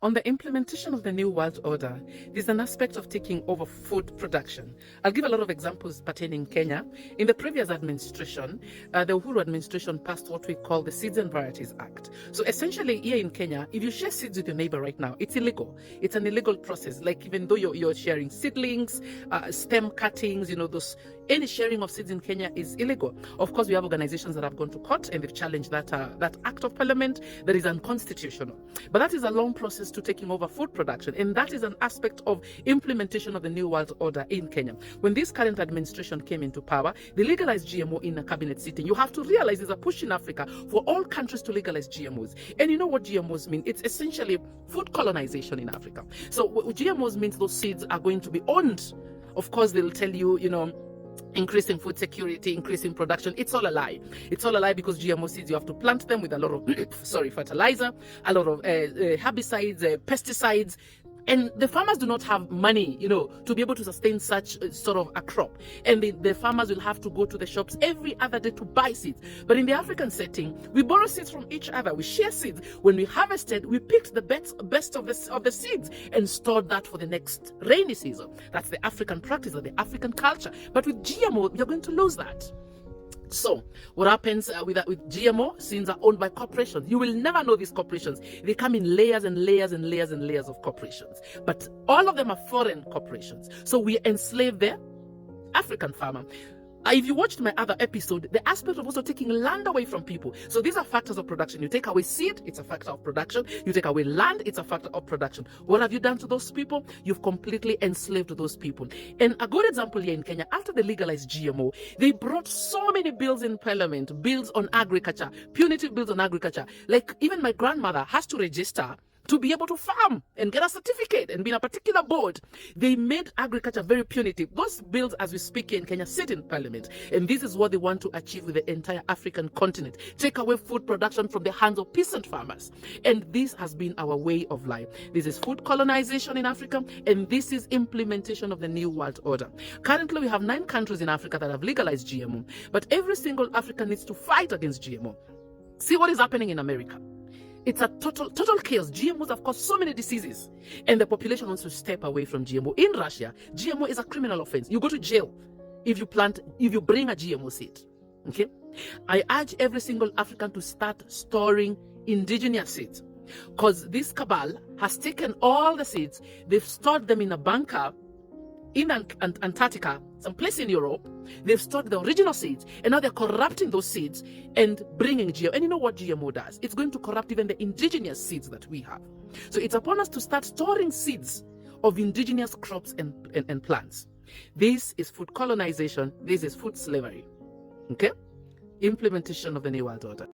On the implementation of the New World Order, there's an aspect of taking over food production. I'll give a lot of examples pertaining Kenya. In the previous administration, the Uhuru administration passed what we call the Seeds and Varieties Act. So essentially here in Kenya, if you share seeds with your neighbor right now, it's illegal. It's an illegal process. Like even though you're sharing seedlings, stem cuttings, any sharing of seeds in Kenya is illegal. Of course, we have organizations that have gone to court and they've challenged that act of parliament that is unconstitutional. But that is a long process to taking over food production, and that is an aspect of implementation of the New World Order in Kenya. When this current administration came into power, they legalized GMO in a cabinet sitting. You have to realize there's a push in Africa for all countries to legalize GMOs. And you know what GMOs mean? It's essentially food colonization in Africa. So GMOs means those seeds are going to be owned. Of course, they'll tell you, increasing food security, increasing production. It's all a lie. It's all a lie because GMO seeds, you have to plant them with a lot of fertilizer, a lot of herbicides, pesticides. And the farmers do not have money, to be able to sustain such sort of a crop. And the farmers will have to go to the shops every other day to buy seeds. But in the African setting, we borrow seeds from each other. We share seeds. When we harvested, we picked the best of the seeds and stored that for the next rainy season. That's the African practice or the African culture. But with GMO, you're going to lose that. So what happens with GMO? Seeds are owned by corporations. You will never know these corporations. They come in layers and layers and layers and layers of corporations. But all of them are foreign corporations. So we enslave the African farmer. If you watched my other episode, the aspect of also taking land away from people. So these are factors of production. You take away seed, it's a factor of production. You take away land, it's a factor of production. What have you done to those people? You've completely enslaved those people. And a good example here in Kenya, after they legalized GMO, they brought so many bills in parliament, bills on agriculture, punitive bills on agriculture. Like even my grandmother has to register to be able to farm and get a certificate and be in a particular board. They made agriculture very punitive. Those bills, as we speak here in Kenya, sit in parliament. And this is what they want to achieve with the entire African continent. Take away food production from the hands of peasant farmers. And this has been our way of life. This is food colonization in Africa, and this is implementation of the New World Order. Currently, we have 9 countries in Africa that have legalized GMO, but every single African needs to fight against GMO. See what is happening in America. It's a total chaos. GMOs have caused so many diseases, and the population wants to step away from GMO. In Russia, GMO is a criminal offense. You go to jail if you bring a GMO seed. Okay? I urge every single African to start storing indigenous seeds, because this cabal has taken all the seeds, they've stored them in a bunker in Antarctica, some place in Europe. They've stored the original seeds, and now they're corrupting those seeds and bringing GMO. And you know what GMO does? It's going to corrupt even the indigenous seeds that we have. So it's upon us to start storing seeds of indigenous crops and plants. This is food colonization. This is food slavery. Okay? Implementation of the New World Order.